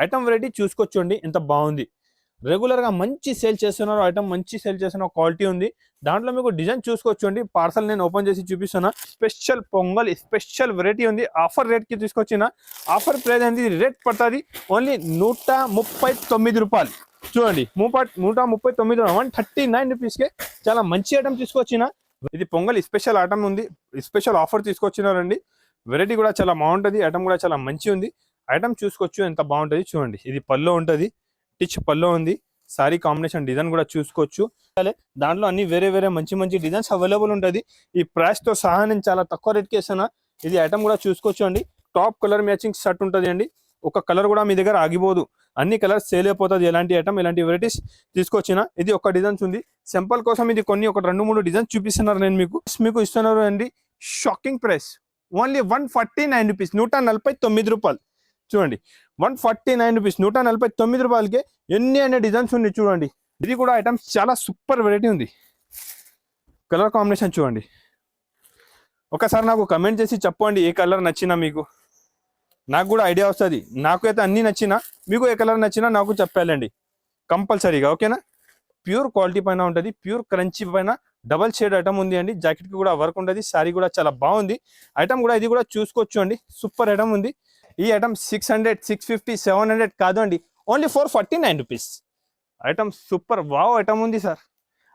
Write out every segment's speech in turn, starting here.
Item variety చూసుకోవచ్చండి ఎంత బాగుంది. రెగ్యులర్ గా మంచి సేల్ చేస్తున్నారు ఐటమ్, మంచి సేల్ చేస్తున్న క్వాలిటీ ఉంది. దాంట్లో మీకు డిజైన్ చూసుకోవచ్చండి. పార్సల్ నేను ఓపెన్ చేసి చూపిస్తున్నా. స్పెషల్ పొంగల్ స్పెషల్ వెరైటీ ఉంది. ఆఫర్ రేట్ కి తీసుకొచ్చిన. ఆఫర్ ప్రైస్ అనేది రేట్ పడుతుంది ఓన్లీ 139 రూపాయలు. చూడండి 139 139 రూపీస్ కే చాలా మంచి ఐటమ్ తీసుకొచ్చిన. ఇది పొంగల్ స్పెషల్ ఐటమ్ ఉంది, స్పెషల్ ఆఫర్ తీసుకొచ్చినారండి. వెరైటీ కూడా చాలా బాగుంటుంది, ఐటమ్ కూడా చాలా మంచి ఉంది. ఐటమ్ చూసుకోవచ్చు ఎంత బాగుంటుంది. చూడండి ఇది పల్లో ఉంటుంది, టిచ్ పల్లో ఉంది. సారీ కాంబినేషన్ డిజైన్ కూడా చూసుకోవచ్చు. దాంట్లో అన్ని వేరే వేరే మంచి మంచి డిజైన్స్ అవైలబుల్ ఉంటుంది. ఈ ప్రైస్ తో సహా నేను చాలా తక్కువ రేట్కి ఇస్తున్నా. ఇది ఐటమ్ కూడా చూసుకోవచ్చు అండి. టాప్ కలర్ మ్యాచింగ్ షర్ట్ ఉంటుంది అండి. ఒక కలర్ కూడా మీ దగ్గర ఆగిపోదు, అన్ని కలర్స్ సేల్ అయిపోతుంది. ఎలాంటి ఐటమ్ ఎలాంటి వెరైటీస్ తీసుకొచ్చినా. ఇది ఒక డిజైన్స్ ఉంది సింపుల్ కోసం. ఇది కొన్ని ఒక 2-3 డిజైన్స్ చూపిస్తున్నారు నేను మీకు ఇస్తున్నారు అండి. షాకింగ్ ప్రైస్ ఓన్లీ 149 రూపీస్, 149 రూపాయలు. చూడండి 149 రూపీస్, 149 రూపాయలకి ఎన్ని డిజైన్స్ ఉన్నాయి చూడండి. ఇది కూడా ఐటమ్స్ చాలా సూపర్ వెరైటీ ఉంది. కలర్ కాంబినేషన్ చూడండి. ఒకసారి నాకు కమెంట్ చేసి చెప్పండి ఏ కలర్ నచ్చినా మీకు, నాకు కూడా ఐడియా వస్తుంది. నాకు అయితే అన్ని నచ్చినా, మీకు ఏ కలర్ నచ్చినా నాకు చెప్పాలండి కంపల్సరీగా, ఓకేనా. ప్యూర్ క్వాలిటీ పైన ఉంటుంది, ప్యూర్ క్రంచీ పైన డబల్ షేడ్ ఐటమ్ ఉంది అండి. జాకెట్ కి కూడా వర్క్ ఉంటుంది. సారీ కూడా చాలా బాగుంది. ఐటమ్ కూడా ఇది కూడా చూసుకోవచ్చు అండి. సూపర్ ఐటమ్ ఉంది. ఈ ఐటమ్ 600, 650, 700 కాదు అండి, only 449 rupees. Item super wow item ఉంది సార్.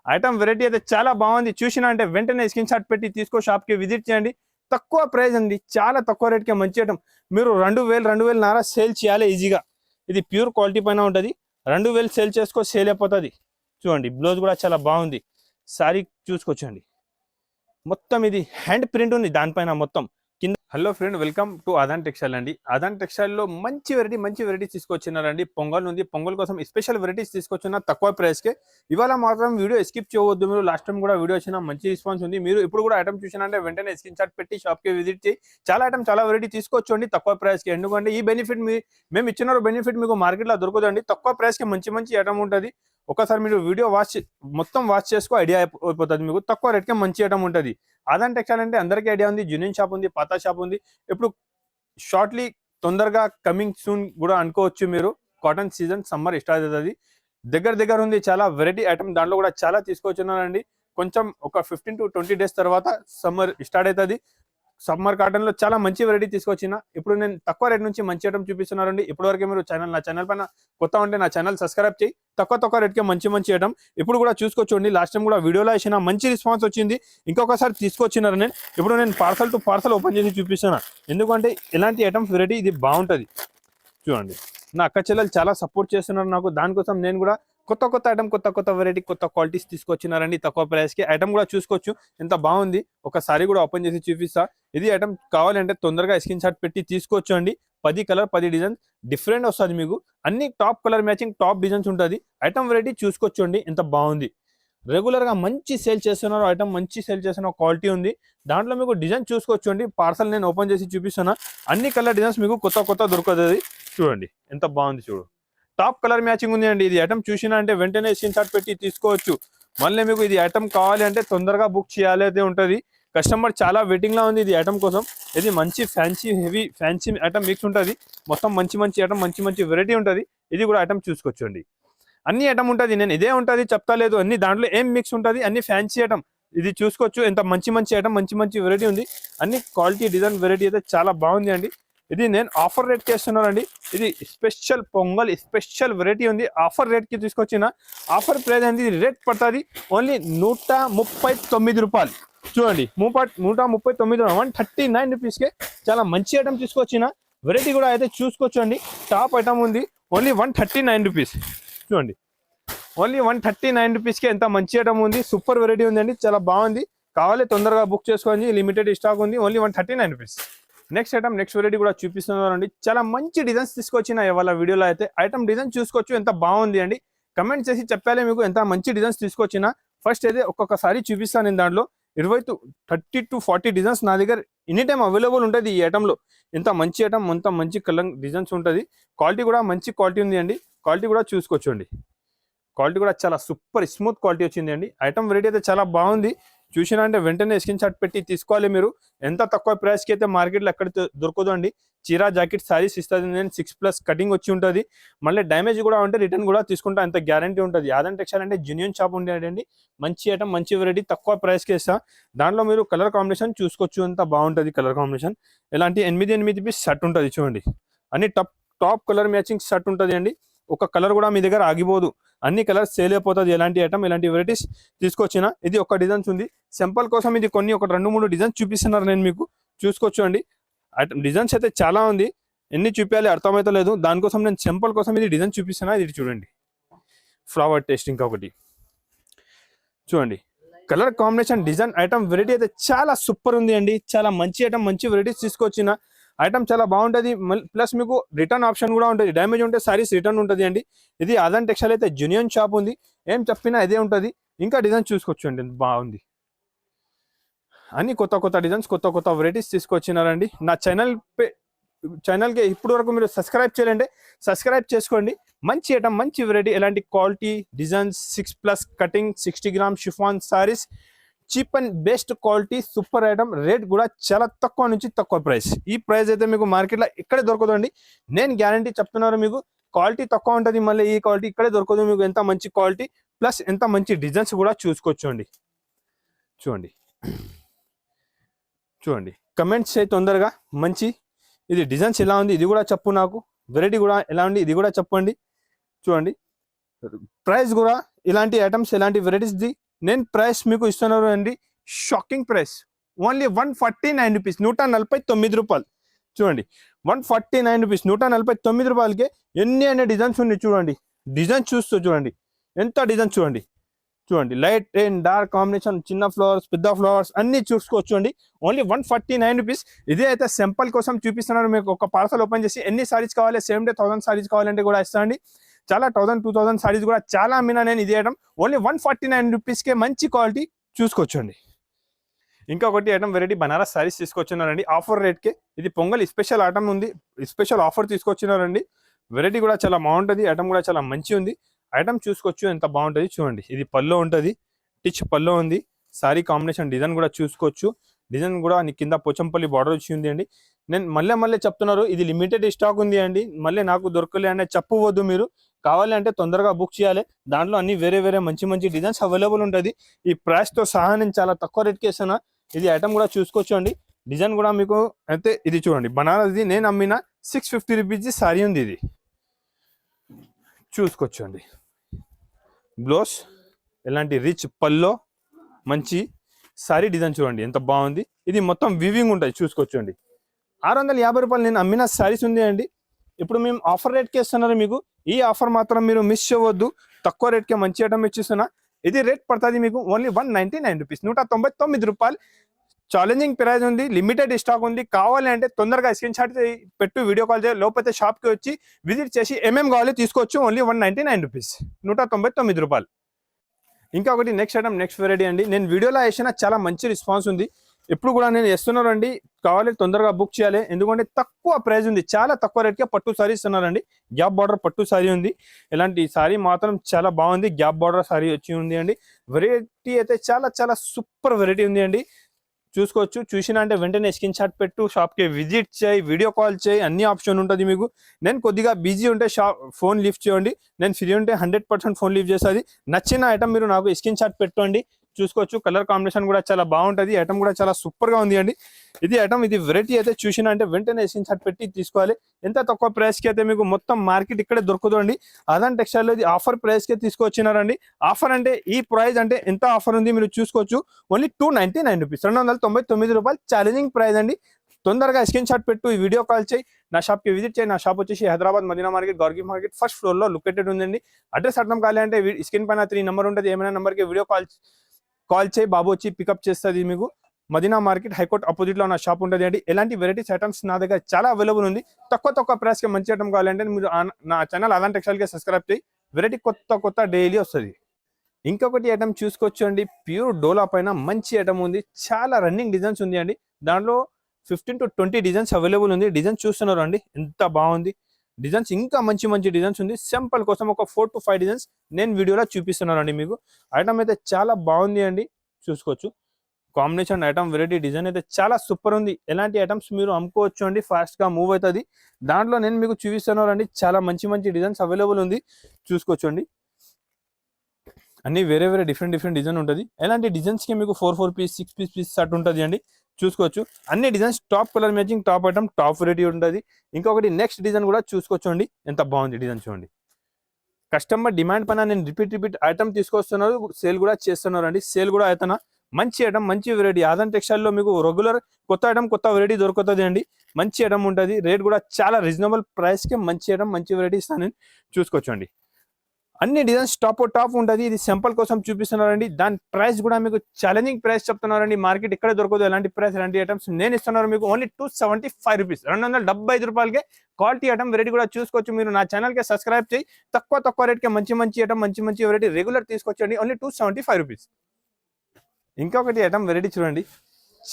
ఐటమ్ వెరైటీ అయితే చాలా బాగుంది. చూసినా అంటే వెంటనే స్క్రీన్ షాట్ పెట్టి తీసుకో, షాప్కి విజిట్ చేయండి. తక్కువ ప్రైస్ అండి, చాలా తక్కువ రేట్కే మంచి ఐటమ్. మీరు 2000, 2000 సేల్ చేయాలి ఈజీగా. ఇది ప్యూర్ క్వాలిటీ పైన ఉంటుంది. 2000 సేల్ చేసుకో, సేల్ అయిపోతుంది. చూడండి బ్లౌజ్ కూడా చాలా బాగుంది. సారీ చూసుకోవచ్చండి. మొత్తం ఇది హ్యాండ్ ప్రింట్ ఉంది దానిపైన మొత్తం కింద. Hello friend, welcome to Aadan textile అండి. ఆదాన్ టెక్స్టైల్లో మంచి వెరైటీస్ తీసుకొచ్చినారండి. పొంగల్ ఉంది, పొంగల్ కోసం స్పెషల్ వెరైటీస్ తీసుకొచ్చిన తక్కువ ప్రైస్కే. ఇవాళ మాత్రం వీడియో స్కిప్ చేయవద్దు. మీరు లాస్ట్ టైం కూడా వీడియో వచ్చిన మంచి రెస్పాన్స్ ఉంది. మీరు ఇప్పుడు కూడా ఐటమ్ చూసినంటే వెంటనే స్క్రీన్ షాట్ పెట్టి షాప్కి విజిట్ చేయి. చాలా ఐటమ్ చాలా వెరైటీ తీసుకొచ్చండి తక్కువ ప్రైస్కి. ఎందుకంటే ఈ బెనిఫిట్ మేము ఇచ్చిన బెనిఫిట్ మీకు మార్కెట్లో దొరకదండి. తక్కువ ప్రైస్కి మంచి ఐటమ్ ఉంటుంది. ఒకసారి మీరు వీడియో మొత్తం వాచ్ చేసుకో, ఐడియా అయిపోతుంది మీకు. తక్కువ రేట్కే మంచి ఐటమ్ ఉంటుంది. ఆదాన్ టెక్స్టైల్ అంటే అందరికీ ఐడియా ఉంది. జూనియర్ షాప్ ఉంది, పాత షాప్ ఉంది. ఇప్పుడు షార్ట్లీ తొందరగా కమింగ్ సూన్ కూడా అనుకోవచ్చు మీరు. కాటన్ సీజన్ సమ్మర్ స్టార్ట్ అవుతుంది, దగ్గర ఉంది. చాలా వెరైటీ ఐటమ్ దాంట్లో కూడా చాలా తీసుకొచ్చున్నారండి. కొంచెం ఒక 15 to 20 డేస్ తర్వాత సమ్మర్ స్టార్ట్ అవుతుంది. సమ్మర్ కాటన్ లో చాలా మంచి వెరైటీ తీసుకొచ్చిన. ఇప్పుడు నేను తక్కువ రేట్ నుంచి మంచి ఐటమ్ చూపిస్తున్నారండి. ఇప్పటివరకు మీరు నా ఛానల్ పైన కొత్త ఉంటే నా ఛానల్ సబ్స్క్రైబ్ చేయి. తక్కువ రేట్కే మంచి ఐటమ్ ఇప్పుడు కూడా చూసుకోవచ్చండి. లాస్ట్ టైం కూడా వీడియోలో వేసిన మంచి రెస్పాన్స్ వచ్చింది. ఇంకొకసారి తీసుకొచ్చినారు. ఇప్పుడు నేను పార్సల్ టు పార్సల్ ఓపెన్ చేసి చూపిస్తున్నా. ఎందుకంటే ఎలాంటి ఐటమ్స్ వెరైటీ ఇది బాగుంటుంది. చూడండి నా అక్క చెల్లెలు చాలా సపోర్ట్ చేస్తున్నారు నాకు. దానికోసం నేను కూడా కొత్త ఐటమ్, కొత్త వెరైటీ, కొత్త క్వాలిటీస్ తీసుకొచ్చినారండి తక్కువ ప్రైస్కి. ఐటమ్ కూడా చూసుకోవచ్చు ఎంత బాగుంది. ఒకసారి కూడా ఓపెన్ చేసి చూపిస్తా. ఇది ఐటమ్ కావాలంటే తొందరగా స్క్రీన్ షాట్ పెట్టి తీసుకోవచ్చు అండి. 10 కలర్ 10 డిజైన్స్ డిఫరెంట్ వస్తుంది మీకు. అన్ని top colour matching top designs ఉంటుంది. ఐటమ్ వెరైటీ చూసుకోవచ్చు అండి ఎంత బాగుంది. రెగ్యులర్ గా మంచి సేల్ చేస్తున్నారు ఐటమ్, మంచి సేల్ చేస్తున్న క్వాలిటీ ఉంది. దాంట్లో మీకు డిజైన్ చూసుకోవచ్చు అండి. పార్సల్ నేను ఓపెన్ చేసి చూపిస్తున్నా. అన్ని కలర్ డిజైన్స్ మీకు కొత్త దొరుకుతుంది. చూడండి ఎంత బాగుంది. చూడు టాప్ కలర్ మ్యాచింగ్ ఉంది అండి. ఇది ఐటమ్ చూసినా అంటే వెంటనే స్క్రీన్ షాట్ పెట్టి తీసుకోవచ్చు. మళ్ళీ మీకు ఇది ఐటమ్ కావాలి అంటే తొందరగా బుక్ చేయాలి అయితే ఉంటుంది. కస్టమర్ చాలా వెయిటింగ్ లా ఉంది ఇది ఐటమ్ కోసం. ఇది మంచి హెవీ ఫ్యాన్సీ ఐటమ్ మిక్స్ ఉంటుంది. మొత్తం మంచి ఐటమ్, మంచి వెరైటీ ఉంటుంది. ఇది కూడా ఐటమ్ చూసుకోవచ్చు అండి. అన్ని ఐటమ్ ఉంటుంది. నేను ఇదే ఉంటుంది చెప్తా లేదు, అన్ని దాంట్లో ఏం మిక్స్ ఉంటుంది, అన్ని ఫ్యాన్సీ ఐటమ్. ఇది చూసుకోవచ్చు ఎంత మంచి ఐటమ్, మంచి వెరైటీ ఉంది. అన్ని క్వాలిటీ డిజైన్ వెరైటీ అయితే చాలా బాగుంది అండి. ఇది నేను ఆఫర్ రేట్ చేస్తున్నానండి. ఇది స్పెషల్ పొంగల్ స్పెషల్ వెరైటీ ఉంది. ఆఫర్ రేట్ కి తీసుకొచ్చిన. ఆఫర్ ప్రైస్ అనేది రేట్ పడుతుంది ఓన్లీ 139 రూపాయలు. చూడండి 139 139 రూపీస్కే చాలా మంచి ఐటమ్ తీసుకొచ్చిన. వెరైటీ కూడా అయితే చూసుకోవచ్చు అండి. టాప్ ఐటమ్ ఉంది ఓన్లీ 139 రూపీస్. చూడండి ఓన్లీ 139 రూపీస్కి ఎంత మంచి ఐటమ్ ఉంది. సూపర్ వెరైటీ ఉందండి, చాలా బాగుంది. కావాలి తొందరగా బుక్ చేసుకోండి. లిమిటెడ్ స్టాక్ ఉంది. Only 139 rupees. Next item, next variety కూడా చూపిస్తున్నారండి. చాలా మంచి డిజైన్స్ తీసుకొచ్చిన ఇవాళ వీడియోలో అయితే. ఐటమ్ డిజైన్ చూసుకోవచ్చు ఎంత బాగుంది అండి. కమెంట్ చేసి చెప్పాలి మీకు ఎంత మంచి డిజైన్స్ తీసుకొచ్చిన. ఫస్ట్ అయితే ఒక్కొక్కసారి చూపిస్తాను నేను. దాంట్లో 30 to 40 డిజైన్స్ నా దగ్గర ఎనీ టైం అవైలబుల్ ఉంటుంది ఈ ఐటమ్లో. ఎంత మంచి ఐటమ్, ఎంత మంచి కలర్ డిజైన్స్ ఉంటుంది. క్వాలిటీ కూడా మంచి క్వాలిటీ ఉంది అండి. క్వాలిటీ కూడా చూసుకోవచ్చు అండి. క్వాలిటీ కూడా చాలా సూపర్ స్మూత్ క్వాలిటీ వచ్చింది అండి. ఐటమ్ వెరైటీ అయితే చాలా బాగుంది. చూసినా అంటే వెంటనే స్క్రీన్ షాట్ పెట్టి తీసుకోవాలి మీరు. ఎంత తక్కువ ప్రైస్కి అయితే మార్కెట్లో ఎక్కడ దొరకదు అండి. చీరా జాకెట్ సారీస్ ఇస్తుంది, నేను 6+ కటింగ్ వచ్చి ఉంటుంది. మళ్ళీ డ్యామేజ్ కూడా ఉంటే రిటర్న్ కూడా తీసుకుంటా, అంత గ్యారంటీ ఉంటుంది. ఆదాన్ టెక్స్టైల్ అంటే జెన్యూన్ షాప్ ఉండేదండి. మంచి ఐటమ్, మంచి వెరైటీ, తక్కువ ప్రైస్కి ఇస్తా. దాంట్లో మీరు కలర్ కాంబినేషన్ చూసుకోవచ్చు, అంత బాగుంటుంది కలర్ కాంబినేషన్. ఇలాంటి 8 పీస్ షర్ట్ ఉంటుంది చూడండి. అన్ని టాప్ కలర్ మ్యాచింగ్ షర్ట్ ఉంటుంది అండి. ఒక కలర్ కూడా మీ దగ్గర ఆగిపోదు, అన్ని కలర్స్ సేల్ అయిపోతుంది. ఎలాంటి ఐటమ్, ఇలాంటి వెరైటీస్ తీసుకొచ్చిన. ఇది ఒక డిజైన్స్ ఉంది సింపుల్ కోసం, ఇది కొన్ని ఒక 2-3 డిజైన్స్ చూపిస్తున్నారు నేను మీకు, చూసుకోవచ్చు అండి. డిజైన్స్ అయితే చాలా ఉంది, ఎన్ని చూపించాలి అర్థమైతే లేదు. దానికోసం నేను సింపుల్ కోసం ఇది డిజైన్ చూపిస్తున్నా. ఇది చూడండి, ఫ్లవర్ టేస్ట్. ఇంకొకటి చూడండి, colour combination, design, item, variety అయితే చాలా సూపర్ ఉంది అండి. చాలా మంచి ఐటమ్, మంచి వెరైటీస్ తీసుకొచ్చిన. ఐటమ్ చాలా బాగుంటుంది. ప్లస్ మీకు రిటర్న్ ఆప్షన్ కూడా ఉంటుంది. డ్యామేజ్ ఉంటే సారీస్ రిటర్న్ ఉంటుంది అండి. ఇది ఆదాన్ టెక్స్టైల్ అయితే జెన్యూన్ షాప్ ఉంది, ఏం చెప్పినా ఇదే ఉంటుంది. ఇంకా డిజైన్ చూసుకోవచ్చు అండి, బాగుంది. అన్ని కొత్త డిజైన్స్, కొత్త వెరైటీస్ తీసుకొచ్చినారండి. నా ఛానల్కి ఇప్పటి వరకు మీరు సబ్స్క్రైబ్ చేయాలంటే సబ్స్క్రైబ్ చేసుకోండి. మంచి ఐటమ్, మంచి వెరైటీ, ఎలాంటి quality designs, 6+ cutting, 60 gram chiffon saris, cheap and best quality, super item. Rate కూడా చాలా తక్కువ నుంచి తక్కువ ప్రైస్. ఈ ప్రైస్ అయితే మీకు మార్కెట్లో ఇక్కడే దొరకదండి, నేను గ్యారంటీ చెప్తున్నాను మీకు. క్వాలిటీ తక్కువ ఉంటుంది, మళ్ళీ ఈ క్వాలిటీ ఇక్కడే దొరకదు మీకు. ఎంత మంచి క్వాలిటీ ప్లస్ ఎంత మంచి డిజైన్స్ కూడా చూసుకోవచ్చు అండి. చూడండి కమెంట్స్ చేయి తొందరగా. మంచి ఇది డిజైన్స్ ఎలా ఉంది ఇది కూడా చెప్పు నాకు, వెరైటీ కూడా ఎలా ఉంది ఇది కూడా చెప్పండి. చూడండి ప్రైస్ కూడా, ఇలాంటి ఐటమ్స్, ఇలాంటి వెరైటీస్ది నేను ప్రైస్ మీకు ఇస్తున్నాను అండి. షాకింగ్ ప్రైస్, ఓన్లీ 149 రూపీస్, 149 రూపాయలు. చూడండి 149 రూపీస్, 149 రూపాయలకి ఎన్ని డిజైన్స్ ఉన్నాయి చూడండి. డిజైన్ చూస్తూ చూడండి, ఎంత డిజైన్ చూడండి. లైట్ అండ్ డార్క్ కాంబినేషన్, చిన్న ఫ్లవర్స్, పెద్ద ఫ్లవర్స్ అన్ని చూసుకోవచ్చు అండి. Only 149 rupees. ఇదే అయితే సింపుల్ కోసం చూపిస్తున్నాను మీకు. ఒక పార్సల్ ఓపెన్ చేసి ఎన్ని సారీస్ కావాలి, సేమ్ డే 1000 సారీస్ కావాలంటే కూడా ఇస్తానండి. చాలా 1000-2000 సారీస్ కూడా చాలా అమ్మినా నేను. ఇది ఐటమ్ ఓన్లీ 149 రూపీస్కే మంచి క్వాలిటీ చూసుకోవచ్చు అండి. ఇంకొకటి ఐటమ్ వెరైటీ బనారస్ సారీస్ తీసుకొచ్చినారండి ఆఫర్ రేట్కే. ఇది పొంగల్ స్పెషల్ ఐటమ్ ఉంది, స్పెషల్ ఆఫర్ తీసుకొచ్చినారండి. వెరైటీ కూడా చాలా బాగుంటుంది, ఐటమ్ కూడా చాలా మంచి ఉంది. ఐటమ్ చూసుకోవచ్చు ఎంత బాగుంటుంది చూడండి. ఇది పల్లో ఉంటుంది, టిచ్ పల్లో ఉంది. సారీ కాంబినేషన్ డిజైన్ కూడా చూసుకోవచ్చు. డిజైన్ కూడా కింద పోచంపల్లి బార్డర్ వచ్చి ఉంది అండి. నేను మళ్ళీ చెప్తున్నారు, ఇది లిమిటెడ్ స్టాక్ ఉంది అండి. మళ్ళీ నాకు దొరకలే అంటే చెప్పవద్దు మీరు. కావాలి అంటే తొందరగా బుక్ చేయాలి. దాంట్లో అన్ని వేరే మంచి డిజైన్స్ అవైలబుల్ ఉంటుంది. ఈ ప్రైస్తో సహా నేను చాలా తక్కువ రేట్కి ఇస్తున్నా. ఇది ఐటమ్ కూడా చూసుకోవచ్చు అండి. డిజైన్ కూడా మీకు అయితే ఇది చూడండి, బనారస్ది నేను అమ్మిన 650 రూపీస్ది సారీ ఉంది. ఇది చూసుకోవచ్చు అండి. బ్లౌజ్ ఎలాంటి రిచ్ పల్లో, మంచి సారీ డిజైన్ చూడండి ఎంత బాగుంది. ఇది మొత్తం వివింగ్ ఉంటుంది చూసుకోవచ్చు అండి. 650 రూపాయలు నేను అమ్మిన సారీస్ ఉంది అండి. ఇప్పుడు మేము ఆఫర్ రేట్కి ఇస్తున్నారు మీకు. ఈ ఆఫర్ మాత్రం మీరు మిస్ చేయవద్దు. తక్కువ రేట్కే మంచి ఐటమ్ ఇచ్చిస్తున్నా. ఇది రేట్ పడుతుంది మీకు ఓన్లీ 199 రూపీస్, 199 రూపాయలు. ఛాలెంజింగ్ ప్రైస్ ఉంది, లిమిటెడ్ స్టాక్ ఉంది. కావాలి అంటే తొందరగా స్క్రీన్ షాట్ పెట్టు, వీడియో కాల్ చేయాలి. లేకపోతే షాప్కి వచ్చి విజిట్ చేసి కావాలి తీసుకోవచ్చు. ఓన్లీ 199 రూపీస్, 199 రూపాయలు. ఇంకొకటి నెక్స్ట్ ఐటమ్, నెక్స్ట్ వెరైటీ అండి. నేను వీడియోలో వేసిన చాలా మంచి రెస్పాన్స్ ఉంది. ఎప్పుడు కూడా నేను వేస్తున్నారండి. కావాలి తొందరగా బుక్ చేయాలి, ఎందుకంటే తక్కువ ప్రైస్ ఉంది. చాలా తక్కువ రేట్కే పట్టు సారీ ఇస్తున్నారండి. గ్యాప్ బార్డర్ పట్టు సారీ ఉంది. ఇలాంటి సారీ మాత్రం చాలా బాగుంది. గ్యాప్ బార్డర్ సారీ వచ్చి ఉంది అండి. వెరైటీ అయితే చాలా సూపర్ వెరైటీ ఉంది అండి. చూసుకోవచ్చు. చూసినా అంటే వెంటనే స్క్రీన్ షాట్ పెట్టు, షాప్కి విజిట్ చేయి, వీడియో కాల్ చేయి, అన్ని ఆప్షన్ ఉంటుంది మీకు. నేను కొద్దిగా బిజీ ఉంటే ఫోన్ లిఫ్ట్ చేయండి, నేను ఫ్రీ ఉంటే 100% ఫోన్ లిఫ్ట్ చేస్తుంది. నచ్చిన ఐటమ్ మీరు నాకు స్క్రీన్ షాట్ పెట్టండి. చూసుకోవచ్చు. కలర్ కాంబినేషన్ కూడా చాలా బాగుంటుంది. ఐటమ్ కూడా చాలా సూపర్గా ఉంది అండి. ఇది ఐటమ్, ఇది వెరైటీ అయితే చూసినా అంటే వెంటనే స్క్రీన్ షాట్ పెట్టి తీసుకోవాలి. ఎంత తక్కువ ప్రైస్కి అయితే మీకు మొత్తం మార్కెట్ ఇక్కడే దొరకదు అండి. ఆదాన్ టెక్స్టైల్లో ఇది ఆఫర్ ప్రైస్కే తీసుకొచ్చినారండి. ఆఫర్ అంటే ఈ ప్రైస్ అంటే ఎంత ఆఫర్ ఉంది మీరు చూసుకోవచ్చు. ఓన్లీ 299 రూపీస్, 299 రూపాయలు. ఛాలెంజింగ్ ప్రైస్ అండి. తొందరగా స్క్రీన్ షాట్ పెట్టు, ఈ వీడియో కాల్ చేయి, నా షాప్కి విజిట్ చేయి. నా షాప్ వచ్చేసి హైదరాబాద్ మదీనా మార్కెట్, గౌర్గి మార్కెట్ ఫస్ట్ ఫ్లోర్లో లొకేటెడ్ ఉందండి. అడ్రస్ అర్థం కావాలి అంటే స్క్రీన్ పైన 3 నెంబర్ ఉంటుంది. ఏమైనా నెంబర్కి వీడియో కాల్ చేయి, బాబు వచ్చి పికప్ చేస్తుంది మీకు. మదీనా మార్కెట్ హైకోర్ట్ ఆపోజిట్లో నా షాప్ ఉంటుంది అండి. ఎలాంటి వెరైటీస్ ఐటమ్స్ నా దగ్గర చాలా అవైలబుల్ ఉంది. తక్కువ ప్రైస్కి మంచి ఐటమ్ కావాలంటే మీరు నా ఛానల్ ఆదాన్ టెక్స్టైల్కి సబ్స్క్రైబ్ చేయి. వెరైటీ కొత్త డైలీ వస్తుంది. ఇంకొకటి ఐటమ్ చూసుకోవచ్చు అండి. ప్యూర్ డోలా పైన మంచి ఐటమ్ ఉంది. చాలా రన్నింగ్ డిజైన్స్ ఉంది అండి. దాంట్లో 15 to 20 డిజైన్స్ అవైలబుల్ ఉంది. డిజైన్స్ చూస్తున్నారు అండి ఎంత బాగుంది. డిజైన్స్ ఇంకా మంచి డిజైన్స్ ఉంది. సింపుల్ కోసం ఒక 4 to 5 డిజైన్స్ నేను వీడియోలో చూపిస్తున్నాను అండి మీకు. ఐటమ్ అయితే చాలా బాగుంది అండి. చూసుకోవచ్చు. కాంబినేషన్ ఐటమ్ వెరైటీ డిజైన్ అయితే చాలా సూపర్ ఉంది. ఎలాంటి ఐటమ్స్ మీరు అమ్ముకోవచ్చు అండి, ఫాస్ట్ గా మూవ్ అవుతుంది. దాంట్లో నేను మీకు చూపిస్తాను అండి, చాలా మంచి మంచి డిజైన్స్ అవైలబుల్ ఉంది, చూసుకోవచ్చండి. అన్ని వేరే వేరే డిఫరెంట్ డిజైన్ ఉంటుంది. ఎలాంటి డిజైన్స్ కి మీకు 4 పీస్ 6 పీస్ అటు ఉంటుంది అండి, చూసుకోవచ్చు. అన్ని designs top colour matching, top item, top variety ఉంటుంది. ఇంకొకటి నెక్స్ట్ డిజైన్ కూడా చూసుకోవచ్చు అండి, ఎంత బాగుంది డిజైన్ చూడండి. కస్టమర్ డిమాండ్ పైన నేను రిపీట్ ఐటమ్ తీసుకొస్తున్నారు, సేల్ కూడా చేస్తున్నారు అండి. సేల్ కూడా అవుతున్నా మంచి ఐటమ్, మంచి వెరైటీ. ఆదన్ టెక్స్టైల్ లో మీకు రెగ్యులర్ కొత్త ఐటమ్, కొత్త వెరైటీ దొరుకుతుంది అండి. మంచి ఐటమ్ ఉంటుంది, రేట్ కూడా చాలా రీజనబుల్ ప్రైస్ కి మంచి ఐటమ్, మంచి వెరైటీ ఇస్తాను, చూసుకోవచ్చు అండి. అన్ని డిజైన్స్ టాప్ ఉంటుంది. ఇది సింపుల్ కోసం చూపిస్తున్నారండి. దాని ప్రైస్ కూడా మీకు ఛాలెంజింగ్ ప్రైస్ చెప్తున్నారండి. మార్కెట్ ఇక్కడ దొరకదు ఎలాంటి ప్రైస్, ఎలాంటి ఐటమ్స్ నేను ఇస్తున్నారు మీకు ఓన్లీ 275 రూపీస్, 275 రూపాయలకే క్వాలిటీ ఐటమ్ వెరైటీ కూడా చూసుకోవచ్చు. మీరు నా ఛానల్ కి సబ్స్క్రైబ్ చేయి, తక్కువ రేట్ కి మంచి ఐటమ్, మంచి వెరైటీ రెగ్యులర్ తీసుకొచ్చండి. Only 275 rupees. ఇంకొకటి ఐటమ్ వెరైటీ చూడండి,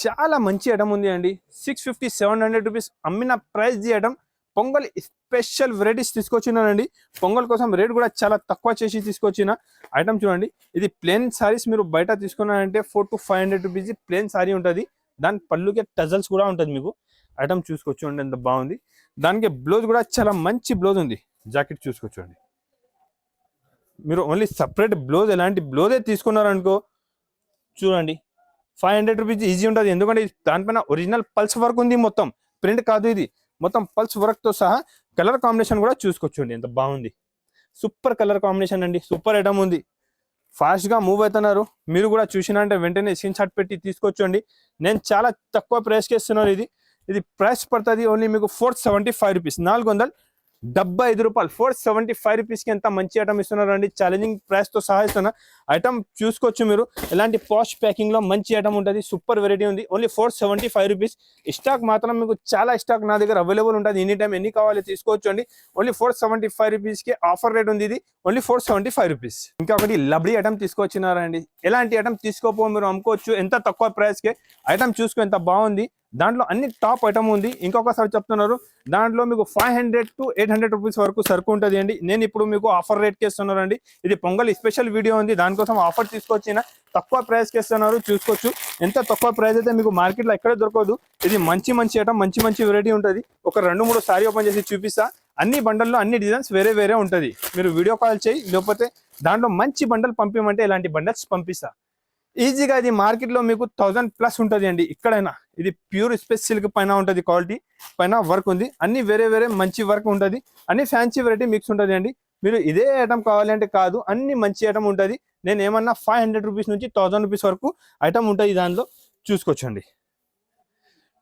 చాలా మంచి ఐటమ్ ఉంది అండి. 650 700 రూపీస్ అమ్మిన ప్రైస్ ది ఐటమ్. పొంగల్ స్పెషల్ వెరైటీస్ తీసుకొచ్చినానండి. పొంగల్ కోసం రేట్ కూడా చాలా తక్కువ చేసి తీసుకొచ్చిన ఐటమ్ చూడండి. ఇది ప్లేన్ సారీస్ మీరు బయట తీసుకున్నారంటే 400 to 500 రూపీస్ ప్లేన్ సారీ ఉంటుంది. దాని పళ్ళుకి టజల్స్ కూడా ఉంటుంది. మీకు ఐటమ్ చూసుకోవచ్చు అండి, ఎంత బాగుంది. దానికి బ్లౌజ్ కూడా చాలా మంచి బ్లౌజ్ ఉంది. జాకెట్ చూసుకోవచ్చు అండి. మీరు ఓన్లీ సపరేట్ బ్లౌజ్, ఎలాంటి బ్లౌజే తీసుకున్నారనుకో చూడండి 500 రూపీస్ ఈజీ ఉంటుంది. ఎందుకంటే దానిపైన ఒరిజినల్ పల్స్ వర్క్ ఉంది, మొత్తం ప్రింట్ కాదు, ఇది మొత్తం పల్స్ వర్క్ తో సహా. కలర్ కాంబినేషన్ కూడా చూసుకోవచ్చండి, ఎంత బాగుంది. సూపర్ కలర్ కాంబినేషన్ అండి, సూపర్ ఐటమ్ ఉంది. ఫాస్ట్ గా మూవ్ అవుతున్నారు. మీరు కూడా చూసినా అంటే వెంటనే స్క్రీన్ షాట్ పెట్టి తీసుకోవచ్చండి. నేను చాలా తక్కువ ప్రైస్ కి ఇస్తున్నాను. ఇది ప్రైస్ పడుతుంది ఓన్లీ మీకు 475 రూపీస్, 475 రూపాయలు. 475 రూపీస్ కి ఎంత మంచి ఐటమ్ ఇస్తున్నారు అండి. ఛాలెంజింగ్ ప్రైస్ తో సహా ఇస్తున్నా. ఐటమ్ చూసుకోవచ్చు మీరు, ఎలాంటి పాష్ ప్యాకింగ్ లో మంచి ఐటమ్ ఉంటుంది. సూపర్ వెరైటీ ఉంది. Only 475 rupees. స్టాక్ మాత్రం మీకు చాలా స్టాక్ నా దగ్గర అవైలబుల్ ఉంటుంది. ఎనీ టైం ఎన్ని కావాలి తీసుకోవచ్చు అండి. ఓన్లీ 475 రూపీస్ కి ఆఫర్ రేట్ ఉంది. ఇది ఓన్లీ 475 రూపీస్. ఇంకా ఒకటి లబ్డీ ఐటమ్ తీసుకొచ్చినారండి. ఎలాంటి ఐటమ్ తీసుకోపో మీరు అమ్ముకోవచ్చు ఎంత తక్కువ ప్రైస్ కి. ఐటమ్ చూసుకో ఎంత బాగుంది. దాంట్లో అన్ని టాప్ ఐటమ్ ఉంది. ఇంకొకసారి చెప్తున్నారు, దాంట్లో మీకు 500 to 800 రూపీస్ వరకు సరుకు ఉంటుంది అండి. నేను ఇప్పుడు మీకు ఆఫర్ రేట్కి ఇస్తున్నాను అండి. ఇది పొంగల్ స్పెషల్ వీడియో ఉంది, దానికోసం ఆఫర్ తీసుకొచ్చిన తక్కువ ప్రైస్కి ఇస్తున్నారు, చూసుకోవచ్చు. ఎంత తక్కువ ప్రైస్ అయితే మీకు మార్కెట్లో ఎక్కడ దొరకదు. ఇది మంచి ఐటమ్, మంచి వెరైటీ ఉంటుంది. ఒక 2-3 సారీ ఓపెన్ చేసి చూపిస్తా. అన్ని బండల్లో అన్ని డిజైన్స్ వేరే ఉంటుంది. మీరు వీడియో కాల్ చేయి, లేకపోతే దాంట్లో మంచి బండల్ పంపించమంటే ఇలాంటి బండల్స్ పంపిస్తా ఈజీగా. ఇది మార్కెట్లో మీకు 1000+ ఉంటుంది అండి. ఇక్కడైనా ఇది ప్యూర్ స్పెస్ సిల్క్ పైన ఉంటుంది, క్వాలిటీ పైన వర్క్ ఉంది. అన్ని వేరే మంచి వర్క్ ఉంటుంది. అన్ని ఫ్యాన్సీ వెరైటీ మిక్స్ ఉంటుంది అండి. మీరు ఇదే ఐటమ్ కావాలి అంటే కాదు, అన్ని మంచి ఐటమ్ ఉంటుంది. నేను ఏమన్నా 500 రూపీస్ నుంచి 1000 రూపీస్ వరకు ఐటమ్ ఉంటుంది. దానిలో చూసుకోవచ్చండి.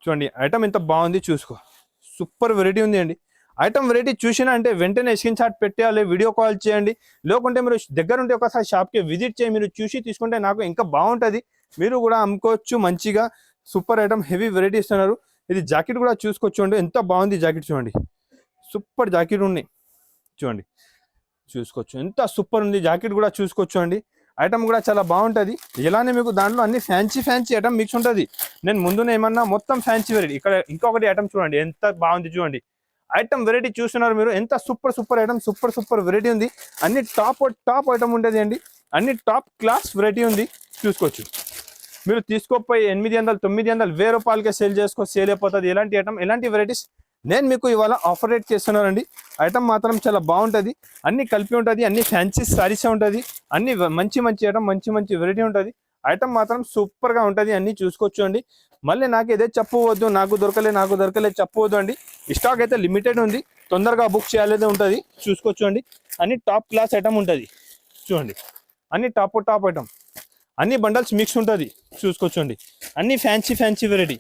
చూడండి ఐటమ్ ఎంత బాగుంది, చూసుకో. సూపర్ వెరైటీ ఉంది అండి. ఐటమ్ వెరైటీ చూసినా అంటే వెంటనే స్క్రీన్ షాట్ పెట్టేయాలి, వీడియో కాల్ చేయండి. లేకుంటే మీరు దగ్గర ఉంటే ఒకసారి షాప్కి విజిట్ చేయి. మీరు చూసి తీసుకుంటే నాకు ఇంకా బాగుంటుంది. మీరు కూడా అమ్ముకోవచ్చు మంచిగా. సూపర్ ఐటమ్, హెవీ వెరైటీ ఇస్తున్నారు. ఇది జాకెట్ కూడా చూసుకోవచ్చు, ఎంత బాగుంది జాకెట్ చూడండి. సూపర్ జాకెట్ ఉన్నాయి చూడండి, చూసుకోవచ్చు ఎంత సూపర్ ఉంది. జాకెట్ కూడా చూసుకోవచ్చు అండి. ఐటమ్ కూడా చాలా బాగుంటుంది. ఇలానే మీకు దాంట్లో అన్ని ఫ్యాన్సీ ఐటమ్ మిక్స్ ఉంటుంది. నేను ముందునే ఏమన్నా మొత్తం ఫ్యాన్సీ వెరైటీ. ఇక్కడ ఇంకొకటి ఐటమ్ చూడండి, ఎంత బాగుంది చూడండి. ఐటమ్ వెరైటీ చూస్తున్నారు మీరు, ఎంత సూపర్ ఐటమ్, సూపర్ వెరైటీ ఉంది. అన్ని టాప్ ఐటమ్ ఉంటుంది అండి. అన్ని టాప్ క్లాస్ వెరైటీ ఉంది, చూసుకోవచ్చు. మీరు తీసుకోపోయి 800 900 1000 రూపాయలకే సేల్ అయిపోతుంది. ఎలాంటి ఐటమ్, ఎలాంటి వెరైటీస్ నేను మీకు ఇవాళ ఆఫర్ రేట్ చేస్తున్నానండి. ఐటమ్ మాత్రం చాలా బాగుంటుంది. అన్ని కలిపి ఉంటుంది, అన్ని ఫ్యాన్సీ సారీస్ ఉంటుంది. అన్ని మంచి ఐటమ్, మంచి వెరైటీ ఉంటుంది. ఐటమ్ మాత్రం సూపర్ గా ఉంటుంది. అన్ని చూసుకోవచ్చు అండి. మళ్ళీ నాకు ఇదే చెప్పవద్దు, నాకు దొరకలే చెప్పవద్దు అండి. స్టాక్ అయితే లిమిటెడ్ ఉంది, తొందరగా బుక్ చేయాలనే ఉంటుంది. చూసుకోవచ్చు అండి. అన్ని టాప్ క్లాస్ ఐటమ్ ఉంటుంది చూడండి. అన్ని టాప్ ఐటమ్, అన్ని బండల్స్ మిక్స్ ఉంటుంది, చూసుకోవచ్చు అండి. అన్ని ఫ్యాన్సీ వెరైటీ,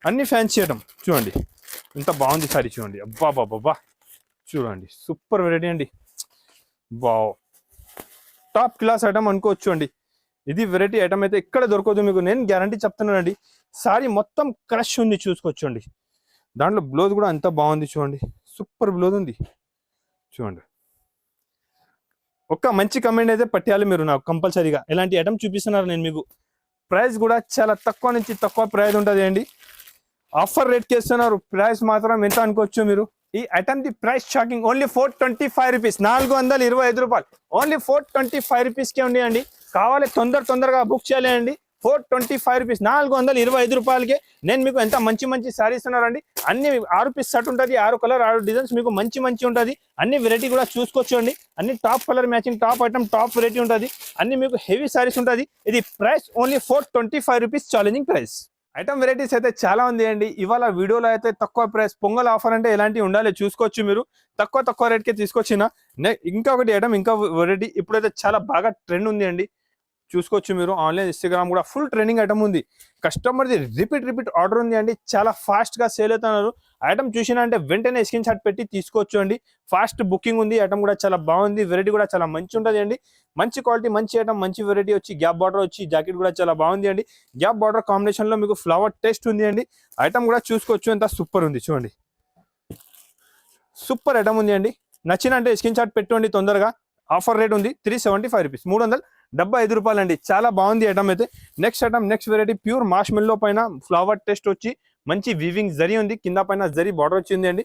అన్ని ఫ్యాన్సీ ఐటమ్ చూడండి. ఎంత బాగుంది సారీ చూడండి. అబ్బా చూడండి, సూపర్ వెరైటీ అండి. వావ్, టాప్ క్లాస్ ఐటమ్ అనుకోవచ్చు అండి. ఇది వెరైటీ ఐటమ్ అయితే ఇక్కడ దొరకదు మీకు, నేను గ్యారంటీ చెప్తున్నానండి. సారీ మొత్తం క్రష్ ఉంది, చూసుకోవచ్చు అండి. దాంట్లో బ్లౌజ్ కూడా ఎంత బాగుంది చూడండి. సూపర్ బ్లౌజ్ ఉంది చూడండి. ఒక్క మంచి కమెంట్ అయితే పట్టేయాలి మీరు నాకు కంపల్సరీగా. ఎలాంటి ఐటమ్ చూపిస్తున్నారు నేను మీకు. ప్రైస్ కూడా చాలా తక్కువ నుంచి తక్కువ ప్రైస్ ఉంటుంది అండి. ఆఫర్ రేట్ చేస్తున్నారు. ప్రైస్ మాత్రం ఎంత అనుకోవచ్చు మీరు. ఈ item the price shocking, only 425 rupees, 425 రూపాయలు. ఓన్లీ 425 రూపీస్కే ఉంది అండి. కావాలి తొందరగా బుక్ చేయాలి అండి. 425 రూపీస్, 425 రూపాయలకే నేను మీకు ఎంత మంచి మంచి శారీస్ ఉన్నారండి. అన్ని 6 పీస్ సెట్ ఉంటుంది, 6 కలర్ 6 డిజైన్స్ మీకు మంచి ఉంటుంది. అన్ని వెరైటీ కూడా చూసుకోవచ్చండి. అన్ని top colour matching, top item, top variety ఉంటుంది. అన్ని మీకు హెవీ శారీస్ ఉంటుంది. ఇది price only 425 rupees, challenging price. Item varieties అయితే చాలా ఉంది అండి. ఇవాళ వీడియోలో అయితే తక్కువ ప్రైస్ పొంగల్ ఆఫర్ అంటే ఎలాంటివి ఉండాలి చూసుకోవచ్చు. మీరు తక్కువ రేట్కే తీసుకొచ్చిన ఇంకొకటి ఐటమ్, ఇంకా వెరైటీ ఇప్పుడైతే చాలా బాగా ట్రెండ్ ఉంది అండి. చూసుకోవచ్చు మీరు. ఆన్లైన్ ఇన్స్టాగ్రామ్ కూడా ఫుల్ ట్రెండింగ్ ఐటమ్ ఉంది. కస్టమర్ది రిపీట్ ఆర్డర్ ఉంది అండి. చాలా ఫాస్ట్గా సేల్ అవుతున్నారు. ఐటమ్ చూసినా అంటే వెంటనే స్క్రీన్ షాట్ పెట్టి తీసుకోవచ్చు అండి. ఫాస్ట్ బుకింగ్ ఉంది. ఐటమ్ కూడా చాలా బాగుంది. వెరైటీ కూడా చాలా మంచి ఉంటుంది అండి. మంచి క్వాలిటీ, మంచి ఐటమ్, మంచి వెరైటీ వచ్చి గ్యాప్ బార్డర్ వచ్చి జాకెట్ కూడా చాలా బాగుంది అండి. గ్యాప్ బార్డర్ కాంబినేషన్లో మీకు ఫ్లవర్ టేస్ట్ ఉంది అండి. ఐటమ్ కూడా చూసుకోవచ్చు, ఎంత సూపర్ ఉంది చూడండి. సూపర్ ఐటమ్ ఉంది అండి. నచ్చిన అంటే స్క్రీన్ షాట్ పెట్టుకోండి తొందరగా. ఆఫర్ రేట్ ఉంది 375 రూపీస్, 375 రూపాయలు అండి. చాలా బాగుంది ఐటమ్ అయితే. Next item, next variety pure marshmallow పైన ఫ్లవర్ టెస్ట్ వచ్చి మంచి వీవింగ్ జరీ ఉంది, కింద పైన జరీ బార్డర్ వచ్చింది అండి.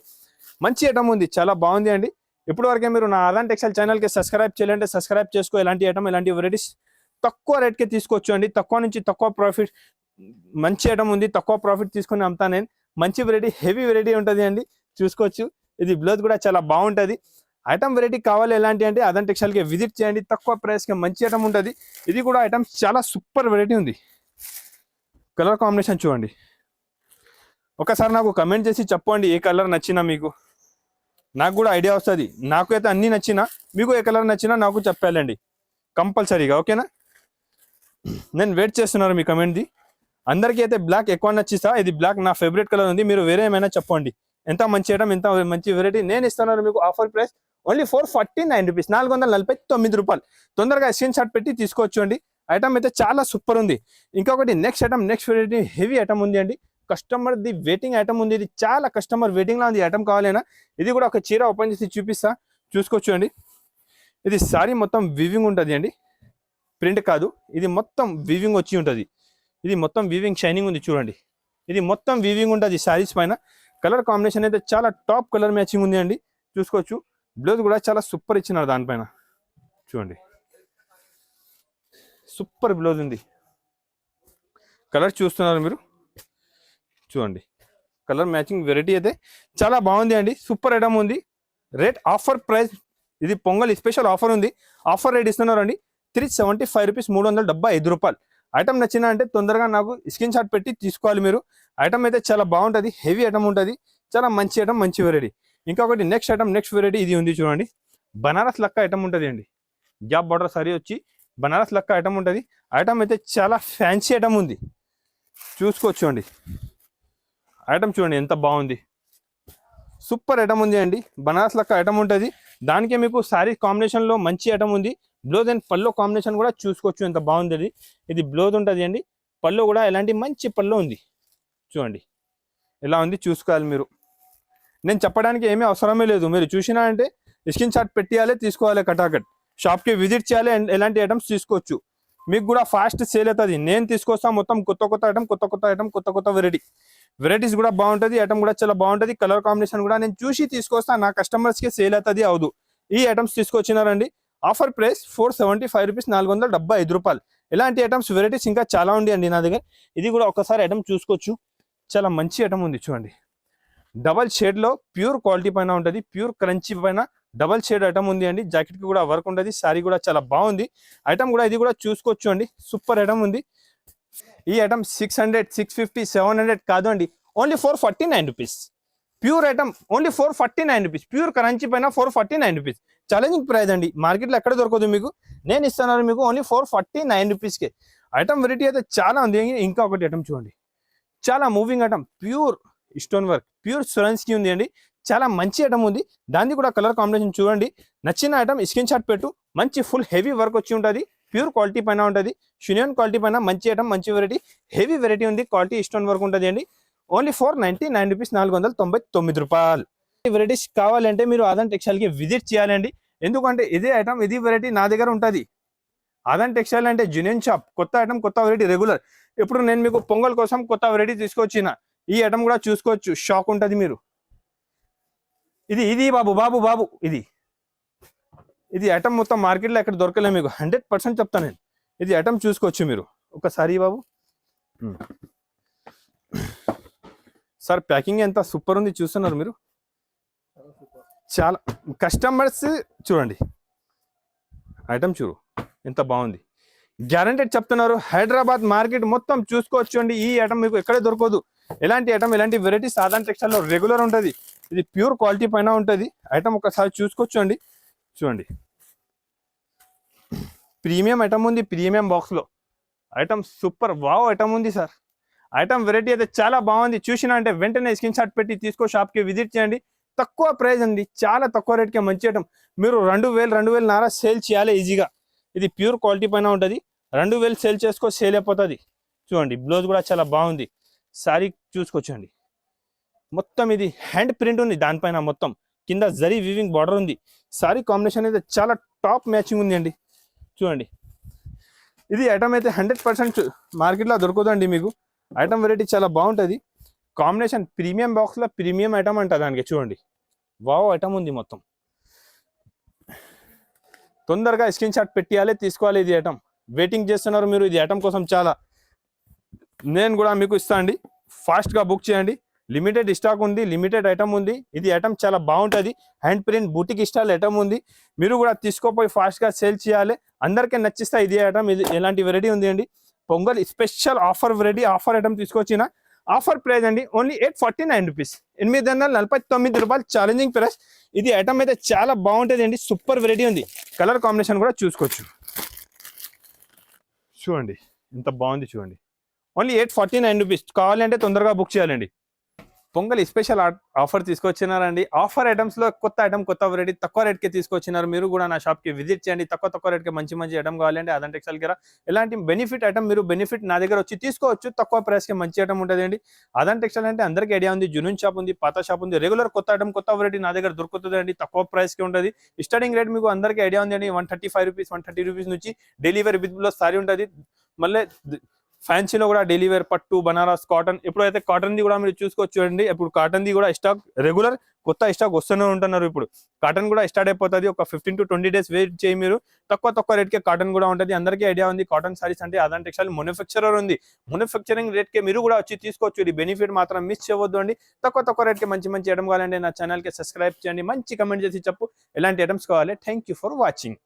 మంచి ఐటమ్ ఉంది, చాలా బాగుంది అండి. ఇప్పటి వరకే మీరు నా ఆదాన్ టెక్స్టైల్ ఛానల్కి సబ్స్క్రైబ్ చేయాలంటే సబ్స్క్రైబ్ చేసుకో. ఎలాంటి ఐటమ్, ఎలాంటి వెరైటీస్ తక్కువ రేట్కే తీసుకోవచ్చు అండి. తక్కువ నుంచి తక్కువ ప్రాఫిట్, మంచి ఐటమ్ ఉంది. తక్కువ ప్రాఫిట్ తీసుకుని అమ్ముతా నేను. మంచి వెరైటీ, హెవీ వెరైటీ ఉంటుంది అండి. చూసుకోవచ్చు. ఇది బ్లౌజ్ కూడా చాలా బాగుంటుంది. ఐటమ్ వెరైటీ కావాలి ఎలాంటి అంటే ఆదాన్ టెక్స్టైల్కి విజిట్ చేయండి. తక్కువ ప్రైస్కి మంచి ఐటమ్ ఉంటుంది. ఇది కూడా ఐటమ్ చాలా సూపర్ వెరైటీ ఉంది. కలర్ కాంబినేషన్ చూడండి. ఒకసారి నాకు కమెంట్ చేసి చెప్పండి ఏ కలర్ నచ్చినా మీకు. నాకు కూడా ఐడియా వస్తుంది. నాకు అయితే అన్నీ నచ్చినా, మీకు ఏ కలర్ నచ్చినా నాకు చెప్పాలండి కంపల్సరీగా. ఓకేనా? నేను వెయిట్ చేస్తున్నాను మీ కమెంట్ది. అందరికీ అయితే బ్లాక్ ఎక్కువ నచ్చిస్తా. ఇది బ్లాక్ నా ఫేవరెట్ కలర్ ఉంది. మీరు వేరే ఏమైనా చెప్పండి. ఎంత మంచి ఐటమ్, ఎంత మంచి వెరైటీ. నేను ఇస్తున్నాను మీకు ఆఫర్ ప్రైస్ ఓన్లీ 449 రూపీస్, 449 రూపాయలు. తొందరగా స్క్రీన్ షాట్ పెట్టి తీసుకోవచ్చు అండి. ఐటమ్ అయితే చాలా సూపర్ ఉంది. ఇంకొకటి next item, next variety heavy item ఉంది అండి. కస్టమర్ ది వెయిటింగ్ ఐటమ్ ఉంది. ఇది చాలా కస్టమర్ వెయిటింగ్ లా ఉంది. ఐటమ్ కావాలైనా ఇది కూడా ఒక చీర ఓపెన్ చేసి చూపిస్తా, చూసుకోవచ్చు అండి. ఇది సారీ మొత్తం వీవింగ్ ఉంటుంది అండి, ప్రింట్ కాదు. ఇది మొత్తం వీవింగ్ వచ్చి ఉంటుంది. ఇది మొత్తం వీవింగ్ షైనింగ్ ఉంది చూడండి. ఇది మొత్తం వీవింగ్ ఉంటుంది సారీస్ పైన. కలర్ కాంబినేషన్ అయితే చాలా టాప్ కలర్ మ్యాచింగ్ ఉంది అండి. చూసుకోవచ్చు. బ్లౌజ్ కూడా చాలా సూపర్ ఇచ్చినారు దానిపైన చూడండి. సూపర్ బ్లౌజ్ ఉంది. కలర్ చూస్తున్నారు మీరు చూడండి. కలర్ మ్యాచింగ్ వెరైటీ అయితే చాలా బాగుంది అండి. సూపర్ ఐటమ్ ఉంది. రేట్ ఆఫర్ ప్రైస్, ఇది పొంగల్ స్పెషల్ ఆఫర్ ఉంది. ఆఫర్ రేట్ ఇస్తున్నారు అండి 375 రూపీస్, 375 రూపాయలు. ఐటమ్ నచ్చినా అంటే తొందరగా నాకు స్క్రీన్ షాట్ పెట్టి తీసుకోవాలి మీరు. ఐటమ్ అయితే చాలా బాగుంటుంది. హెవీ ఐటమ్ ఉంటుంది. చాలా మంచి ఐటమ్, మంచి వెరైటీ. ఇంకొకటి నెక్స్ట్ ఐటమ్, నెక్స్ట్ వెరైటీ ఇది ఉంది చూడండి. బనారస్ లక్క ఐటమ్ ఉంటుంది అండి. గ్యాప్ బార్డర్ సారీ వచ్చి బనారస్ లక్క ఐటమ్ ఉంటుంది. ఐటమ్ అయితే చాలా ఫ్యాన్సీ ఐటమ్ ఉంది. చూసుకోవచ్చు అండి. ఐటమ్ చూడండి ఎంత బాగుంది. సూపర్ ఐటమ్ ఉంది అండి. బనారస్ లక్క ఐటమ్ ఉంటుంది. దానికే మీకు శారీ కాంబినేషన్లో మంచి ఐటమ్ ఉంది. బ్లౌజ్ అండ్ పల్లో కాంబినేషన్ కూడా చూసుకోవచ్చు ఎంత బాగుంది. అది ఇది బ్లౌజ్ ఉంటుంది అండి. పల్లో కూడా ఎలాంటి మంచి పల్లో ఉంది చూడండి. ఎలా ఉంది చూసుకోవాలి మీరు. నేను చెప్పడానికి ఏమీ అవసరమే లేదు. మీరు చూసినా అంటే స్క్రీన్ షాట్ పెట్టేయాలి, తీసుకోవాలి. కటాకట్ షాప్కి విజిట్ చేయాలి. అండ్ ఎలాంటి ఐటమ్స్ తీసుకోవచ్చు. మీకు కూడా ఫాస్ట్ సేల్ అవుతుంది. నేను తీసుకొస్తాను మొత్తం కొత్త ఐటమ్, కొత్త వెరైటీస్ కూడా బాగుంటుంది. ఐటమ్ కూడా చాలా బాగుంటుంది. కలర్ కాంబినేషన్ కూడా నేను చూసి తీసుకొస్తాను. నా కస్టమర్స్కి సేల్ అవుతుంది అవదు. ఈ ఐటమ్స్ తీసుకొచ్చినారండి. ఆఫర్ ప్రైస్ 475 రూపీస్, 475 రూపాయలు. ఇలాంటి ఐటమ్స్ వెరైటీస్ ఇంకా చాలా ఉంది అండి నా దగ్గర. ఇది కూడా ఒకసారి ఐటమ్ చూసుకోవచ్చు. చాలా మంచి ఐటమ్ ఉంది చూడండి. డబల్ షేడ్లో ప్యూర్ క్వాలిటీ పైన ఉంటుంది. ప్యూర్ క్రంచీ పైన డబల్ షేడ్ ఐటమ్ ఉంది అండి. జాకెట్కి కూడా వర్క్ ఉంటుంది. శారీ కూడా చాలా బాగుంది. ఐటమ్ కూడా ఇది కూడా చూసుకోవచ్చు అండి. సూపర్ ఐటమ్ ఉంది. ఈ ఐటమ్ 600, 650, 700 కాదు అండి. Only 449 rupees. Pure item only 449 rupees. Pure currency పైన 449 రూపీస్. ఛాలెంజింగ్ ప్రైస్ అండి. మార్కెట్లో ఎక్కడ దొరకదు మీకు. నేను ఇస్తున్నాను మీకు ఓన్లీ 449 రూపీస్కే. ఐటమ్ వెరైటీ అయితే చాలా ఉంది. ఇంకా ఒకటి ఐటమ్ చూడండి. చాలా moving item, pure stone work, pure సురన్స్కి ఉంది అండి. చాలా మంచి ఐటమ్ ఉంది. దాన్ని కూడా కలర్ కాంబినేషన్ చూడండి. నచ్చిన ఐటమ్ స్క్రీన్ షాట్ పెట్టు. మంచి ఫుల్ హెవీ వర్క్ వచ్చి ఉంటుంది. ప్యూర్ క్వాలిటీ పైన ఉంటుంది. షినియన్ క్వాలిటీ పైన మంచి ఐటమ్, మంచి వెరైటీ, హెవీ వెరైటీ ఉంది. క్వాలిటీ స్టోన్ వర్క్ ఉంటుంది అండి. ఓన్లీ 499 రూపీస్, 499 రూపాయలు. ఈ వెరైటీస్ కావాలంటే మీరు ఆదాన్ టెక్స్టైల్కి విజిట్ చేయాలండి. ఎందుకంటే ఇదే ఐటమ్, ఇది వెరైటీ నా దగ్గర ఉంటుంది. ఆదాన్ టెక్స్టైల్ అంటే జెన్యూన్ షాప్. కొత్త ఐటమ్, కొత్త వెరైటీ రెగ్యులర్. ఇప్పుడు నేను మీకు పొంగల్ కోసం కొత్త వెరైటీ తీసుకొచ్చిన. ఈ ఐటమ్ కూడా చూసుకోవచ్చు. షాక్ ఉంటుంది మీరు. ఇది బాబు ఇది ఐటమ్ మొత్తం మార్కెట్లో ఎక్కడ దొరకలేదు మీకు. 100% చెప్తాను నేను. ఇది ఐటమ్ చూసుకోవచ్చు మీరు. ఒకసారి బాబు. సార్ ప్యాకింగ్ ఎంత సూపర్ ఉంది చూస్తున్నారు మీరు. చాలా కస్టమర్స్ చూడండి ఐటమ్ చూడు ఎంత బాగుంది. గ్యారంటెడ్ చెప్తున్నారు. హైదరాబాద్ మార్కెట్ మొత్తం చూసుకోవచ్చు అండి. ఈ ఐటమ్ మీకు ఎక్కడే దొరకదు. ఎలాంటి ఐటమ్ ఎలాంటి వెరైటీ సాధారణ టెక్స్టైల్లో రెగ్యులర్ ఉంటుంది. ఇది ప్యూర్ క్వాలిటీ పైన ఉంటుంది. ఐటమ్ ఒకసారి చూసుకోవచ్చు అండి. చూడండి ప్రీమియం ఐటమ్ ఉంది. ప్రీమియం బాక్స్లో ఐటమ్ సూపర్ వావ్ ఐటమ్ ఉంది సార్. ఐటమ్ వెరైటీ అయితే చాలా బాగుంది. చూసినా అంటే వెంటనే స్క్రీన్ షాట్ పెట్టి తీసుకో, షాప్కి విజిట్ చేయండి. తక్కువ ప్రైస్ అండి, చాలా తక్కువ రేట్కే మంచి ఐటమ్. మీరు 2000 2,500 సేల్ చేయాలి ఈజీగా. ఇది ప్యూర్ క్వాలిటీ పైన ఉంటుంది. 2000 సేల్ చేసుకో, సేల్ అయిపోతుంది. చూడండి బ్లౌజ్ కూడా చాలా బాగుంది. శారీ చూసుకోవచ్చండి. మొత్తం ఇది హ్యాండ్ ప్రింట్ ఉంది దానిపైన. మొత్తం కింద జరీ వీవింగ్ బార్డర్ ఉంది. శారీ కాంబినేషన్ అయితే చాలా టాప్ మ్యాచింగ్ ఉంది అండి. చూడండి ఇది ఐటమ్ అయితే 100% మార్కెట్లో దొరకదండి మీకు. ఐటమ్ వెరైటీ చాలా బాగుంటుంది. కాంబినేషన్ ప్రీమియం బాక్స్లో ప్రీమియం ఐటమ్ అంట దానికి. చూడండి వావ్ ఐటమ్ ఉంది మొత్తం. తొందరగా స్క్రీన్ షాట్ పెట్టాలి, తీసుకోవాలి. ఇది ఐటమ్ వెయిటింగ్ చేస్తున్నారు మీరు ఇది ఐటమ్ కోసం చాలా. నేను కూడా మీకు ఇస్తా అండి, ఫాస్ట్గా బుక్ చేయండి. లిమిటెడ్ స్టాక్ ఉంది, లిమిటెడ్ ఐటమ్ ఉంది. ఇది ఐటమ్ చాలా బాగుంటుంది. Hand print boutique style item ఉంది. మీరు కూడా తీసుకోపోయి ఫాస్ట్గా సేల్ చేయాలి. అందరికీ నచ్చిస్తా ఇది ఐటమ్. ఇది ఎలాంటి వెరైటీ ఉంది అండి. Pongal special offer variety, offer item తీసుకొచ్చిన. ఆఫర్ ప్రైస్ అండి ఓన్లీ 849 రూపీస్. 849 రూపాయలు ఛాలెంజింగ్ ప్రైస్. ఇది ఐటమ్ అయితే చాలా బాగుంటుంది అండి. సూపర్ వెరైటీ ఉంది. కలర్ కాంబినేషన్ కూడా చూసుకోవచ్చు. చూడండి ఎంత బాగుంది. చూడండి ఓన్లీ 849 రూపీస్. కావాలంటే తొందరగా బుక్ చేయాలండి. పొంగల్ స్పెషల్ ఆఫర్ తీసుకొచ్చినారండి. ఆఫర్ ఐటమ్స్లో కొత్త ఐటమ్, కొత్త వెరైటీ తక్కువ రేట్కి తీసుకొచ్చినారు. మీరు కూడా నా షాప్కి విజిట్ చేయండి. తక్కువ రేట్కి మంచి మంచి ఐటమ్ కావాలంటే అదన్ టెక్స్టైల్ దగ్గర ఎలాంటి బెనిఫిట్ ఐటమ్ మీరు బెనిఫిట్ నా దగ్గర వచ్చి తీసుకోవచ్చు. తక్కువ ప్రైస్కి మంచి ఐటమ్ ఉంటుందండి. అదన్ టెక్స్టైల్ అంటే అందరికీ ఐడియా ఉంది. జునూన్ షాప్ ఉంది, పాత షాప్ ఉంది. రెగ్యులర్ కొత్త ఐటమ్, కొత్త వెరైటీ నా దగ్గర దొరుకుతుంది అండి. తక్కువ ప్రైస్కి ఉంటుంది. స్టార్టింగ్ రేట్ మీకు అందరికీ ఐడియా ఉంది అండి. 135 రూపీస్, 130 రూపీస్ నుంచి డెలివరీ విత్ బ్లౌజ్ సారీ ఉంటుంది. మళ్ళీ ఫ్యాన్సీలో కూడా డెలివరీ పట్టు, బనారస్, కాటన్. ఎప్పుడైతే కాటన్ది కూడా మీరు చూసుకోవచ్చు అండి. ఇప్పుడు కాటన్ది కూడా స్టాక్ రెగ్యులర్ కొత్త స్టాక్ వస్తూనే ఉంటున్నారు. ఇప్పుడు కాటన్ కూడా స్టార్ట్ అయిపోతుంది. ఒక 15 to 20 డేస్ వెయిట్ చేయి మీరు. తక్కువ రేట్కే కాటన్ కూడా ఉంటుంది. అందరికీ ఐడియా ఉంది కాటన్ సారీస్ అంటే అదన్ టెక్స్టైల్ మ్యానుఫ్యాక్చరర్ ఉంది. మ్యానుఫ్యాక్చరింగ్ రేట్కే మీరు కూడా వచ్చి తీసుకోవచ్చు. ఇది బెనిఫిట్ మాత్రం మిస్ చేయవద్దు అండి. తక్కువ రేట్కి మంచి ఐటమ్ కావాలంటే నా ఛానల్కి సబ్స్క్రైబ్ చేయండి. మంచి కమెంట్ చేసి చెప్పు ఎలాంటి ఐటమ్స్ కావాలి. Thank you for watching.